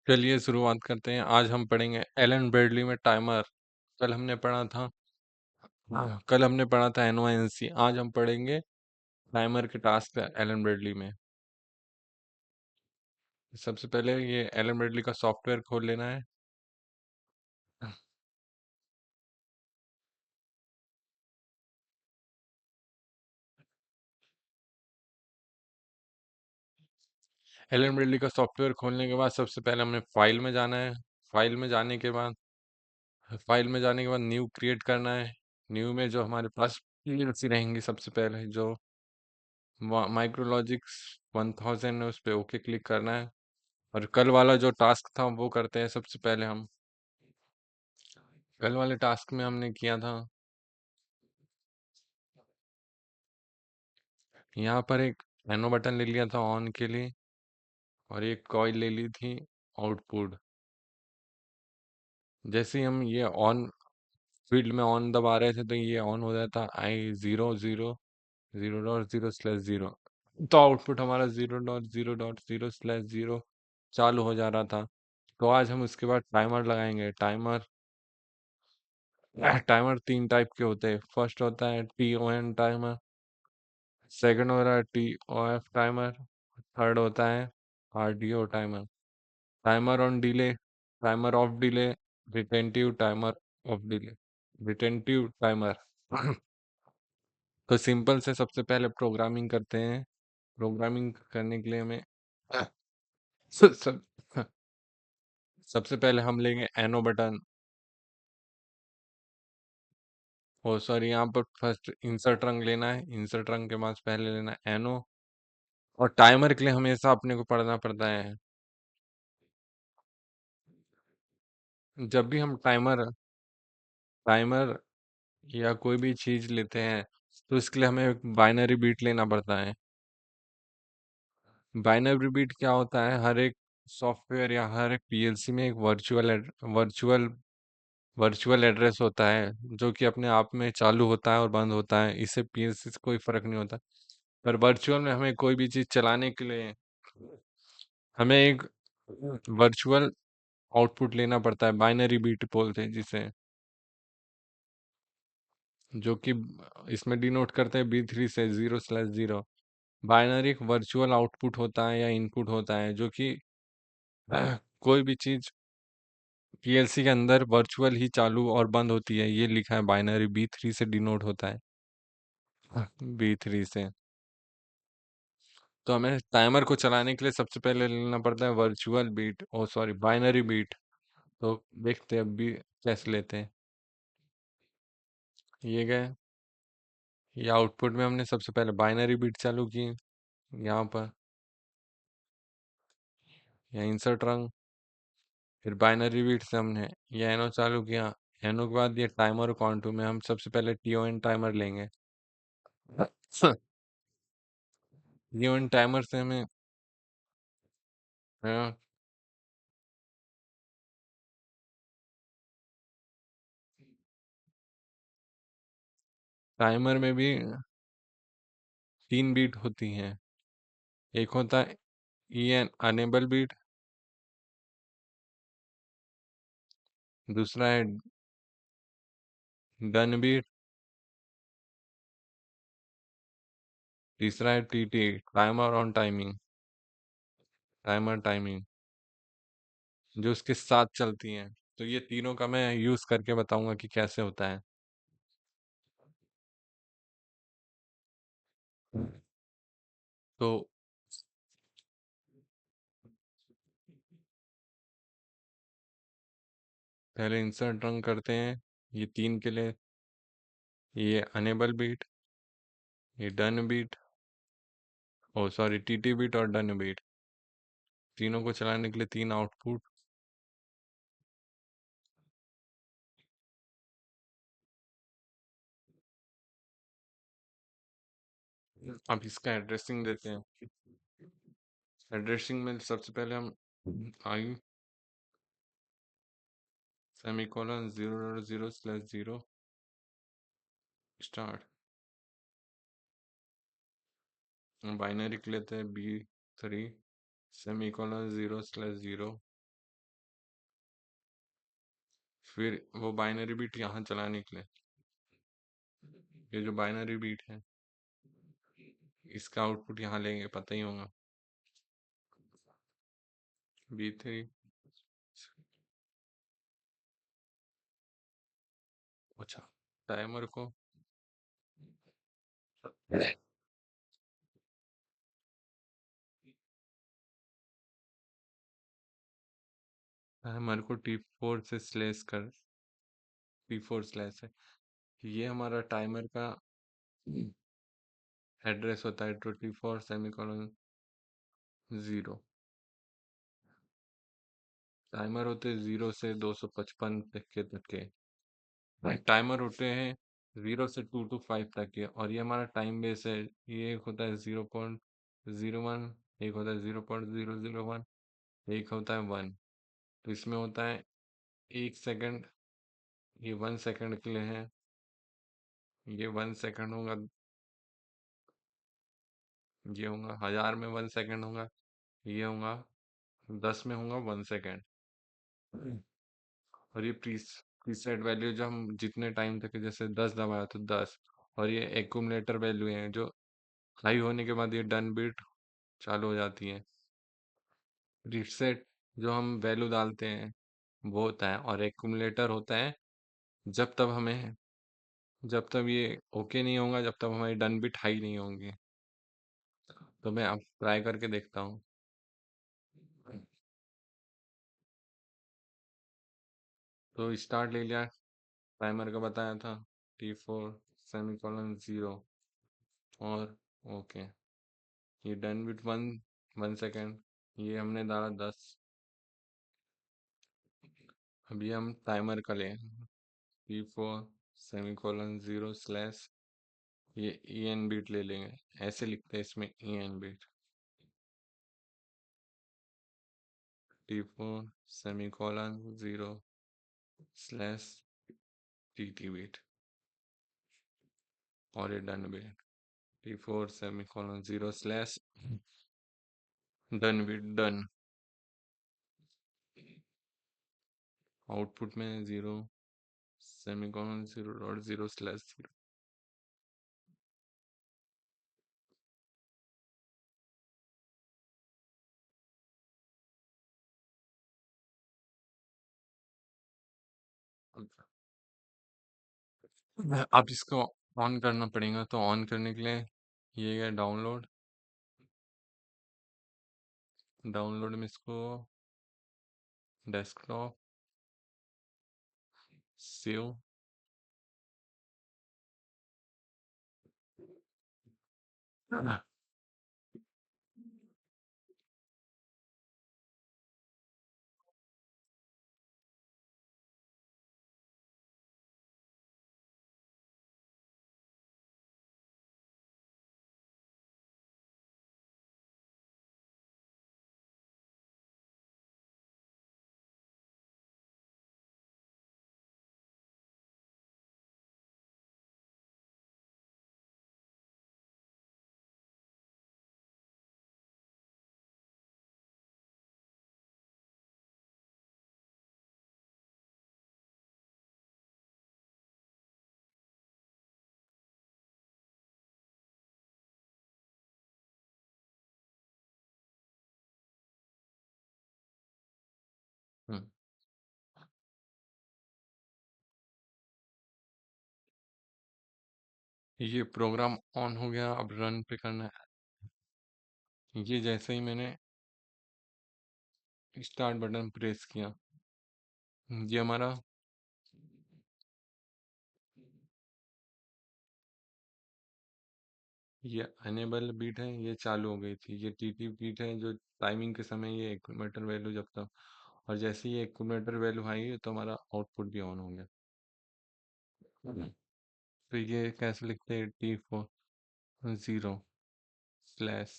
चलिए शुरुआत करते हैं। आज हम पढ़ेंगे एलन ब्रेडली में टाइमर। कल हमने पढ़ा था कल हमने पढ़ा था एनओएनसी। आज हम पढ़ेंगे टाइमर के टास्क एलन ब्रेडली में। सबसे पहले ये एलन ब्रेडली का सॉफ्टवेयर खोल लेना है। एलन ब्रेडली का सॉफ्टवेयर खोलने के बाद सबसे पहले हमने फाइल में जाना है। फाइल में जाने के बाद न्यू क्रिएट करना है। न्यू में जो हमारे पास पीएलसी रहेंगी, सबसे पहले जो माइक्रोलॉजिक्स 1000 है उस पे ओके क्लिक करना है। और कल वाला जो टास्क था वो करते हैं। सबसे पहले हम कल वाले टास्क में हमने किया था, यहाँ पर एक एनो बटन ले लिया था ऑन के लिए, और एक कॉइल ले ली थी आउटपुट। जैसे ही हम ये ऑन फील्ड में ऑन दबा रहे थे तो ये ऑन हो जाता आई 0 0 0.0/0 तो आउटपुट हमारा 0.0.0/0 चालू हो जा रहा था। तो आज हम उसके बाद टाइमर लगाएंगे। टाइमर तीन टाइप के होते हैं। फर्स्ट होता है TON टाइमर, सेकंड हो रहा है TOF टाइमर, थर्ड होता है RDO timer. Timer on delay, timer of delay, retentive timer of delay, retentive timer. तो सिंपल से सबसे पहले प्रोग्रामिंग करते हैं। प्रोग्रामिंग करने के लिए हमें स- सब सबसे पहले हम लेंगे एनो बटन। ओ सॉरी, यहाँ पर फर्स्ट इंसर्ट रंग लेना है। इंसर्ट रंग के बाद पहले लेना है एनो। और टाइमर के लिए हमेशा अपने को पढ़ना पड़ता है। जब भी हम टाइमर टाइमर या कोई भी चीज लेते हैं तो इसके लिए हमें बाइनरी बीट लेना पड़ता है। बाइनरी बीट क्या होता है? हर एक सॉफ्टवेयर या हर एक पीएलसी में एक वर्चुअल वर्चुअल एड्रेस होता है, जो कि अपने आप में चालू होता है और बंद होता है। इससे पीएलसी से कोई फर्क नहीं होता। पर वर्चुअल में हमें कोई भी चीज चलाने के लिए हमें एक वर्चुअल आउटपुट लेना पड़ता है। बाइनरी बीट बोलते हैं जिसे, जो कि इसमें डिनोट करते हैं B3 से 0/0। बाइनरी एक वर्चुअल आउटपुट होता है या इनपुट होता है, जो कि कोई भी चीज पीएलसी के अंदर वर्चुअल ही चालू और बंद होती है। ये लिखा है बाइनरी B3 से डिनोट होता है। B3 से। तो हमें टाइमर को चलाने के लिए सबसे पहले लेना पड़ता है वर्चुअल बीट, ओ सॉरी बाइनरी बीट। तो देखते हैं अभी कैसे लेते हैं। ये गए, ये आउटपुट में हमने सबसे पहले बाइनरी बीट चालू की। यहाँ पर या इंसर्ट रंग, फिर बाइनरी बीट से हमने ये एनो चालू किया। एनो के बाद ये टाइमर काउंट में हम सबसे पहले TON टाइमर लेंगे। TON टाइमर से हमें टाइमर में भी तीन बीट होती हैं। एक होता है EN अनेबल बीट, दूसरा है डन बीट, तीसरा है TT timer on timing, timer timing, जो उसके साथ चलती हैं। तो ये तीनों का मैं यूज करके बताऊंगा कि कैसे होता है। तो पहले इंसर्ट रंग करते हैं ये तीन के लिए। ये अनेबल बीट, ये डन बीट, ओ सॉरी TT बीट और डन बीट, तीनों को चलाने के लिए तीन आउटपुट। अब इसका एड्रेसिंग देते हैं। एड्रेसिंग में सबसे पहले हम आई सेमीकोलन 0.0/0 स्टार्ट, बाइनरी के लेते हैं B3 सेमीकोलन 0/0 फिर वो बाइनरी बीट यहाँ चलाने के लिए, ये जो बाइनरी बीट है इसका आउटपुट यहाँ लेंगे, पता ही होगा। B3। अच्छा, टाइमर को टाइमर को T4 से स्लेस कर, P4 स्लैश है, ये हमारा टाइमर का एड्रेस होता है 24 सेमीकोलन 0। टाइमर होते हैं 0 से 255 तक के, टाइमर होते हैं 0 से 2 to 5 तक के, और ये हमारा टाइम बेस है। ये एक होता है 0.01, एक होता है 0.001, एक होता है 1। तो इसमें होता है 1 सेकंड, ये 1 सेकंड के लिए है, ये 1 सेकंड होगा, ये होगा 1000 में 1 सेकंड होगा, ये होगा 10 में होगा 1 सेकंड। और ये प्रीसेट वैल्यू जो हम जितने टाइम तक, जैसे 10 दबाया तो 10, और ये एक्यूमुलेटर वैल्यू है जो हाई होने के बाद ये डन बीट चालू हो जाती है। रीसेट जो हम वैल्यू डालते हैं वो होता है, और एक्यूमुलेटर होता है जब तक हमें, जब तक ये ओके नहीं होगा, जब तक हमारी डन बिट हाई नहीं होंगी। तो मैं अब ट्राई करके देखता हूँ। तो स्टार्ट ले लिया, टाइमर का बताया था T4 सेमीकोलन 0, और ओके, ये डन बिट 1 सेकेंड, ये हमने डाला 10। अभी हम टाइमर का लें T4 सेमीकोलन 0 स्लैश, ये EN बीट ले लेंगे, ऐसे लिखते हैं इसमें EN बीट, T4 semicolon 0 slash TT bit, और ये done bit T4 semicolon 0 slash done bit done. Output में 0 सेमीकोलन 0.0 स्लैश 0। अब इसको ऑन करना पड़ेगा, तो ऑन करने के लिए ये है डाउनलोड, डाउनलोड में इसको डेस्कटॉप सेव, ये प्रोग्राम ऑन हो गया, अब रन पे करना है। ये जैसे ही मैंने स्टार्ट बटन प्रेस किया, ये हमारा ये अनेबल बीट है, ये चालू हो गई थी। ये टीटी बीट है जो टाइमिंग के समय ये एक्यूमुलेटर वैल्यू जब तक, और जैसे ही ये एक्यूमुलेटर वैल्यू आई तो हमारा आउटपुट भी ऑन हो गया। तो ये कैसे लिखते हैं T4 0 स्लैश,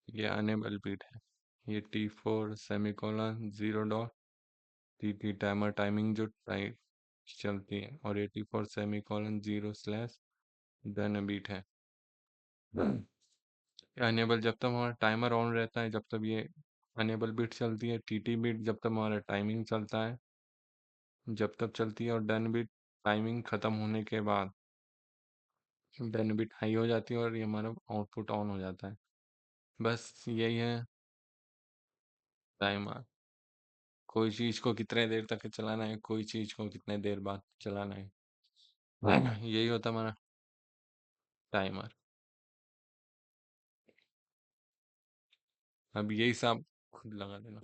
ये अनेबल बीट है, ये T4 semicolon 0 T timer timing जो टाइम चलती है, और 84 सेमीकोलन 0 स्लैश डन बीट है। अनेबल जब तक हमारा टाइमर ऑन रहता है, जब तक ये अनेबल बीट चलती है, टीटी बीट जब तक हमारा टाइमिंग चलता है, जब तक चलती है, और डन बिट टाइमिंग ख़त्म होने के बाद डन बिट हाई हो जाती है और ये हमारा आउटपुट ऑन हो जाता है। बस यही है टाइमर। कोई चीज़ को कितने देर तक चलाना है, कोई चीज़ को कितने देर बाद चलाना है, यही होता है हमारा टाइमर। अब यही सब खुद लगा देना।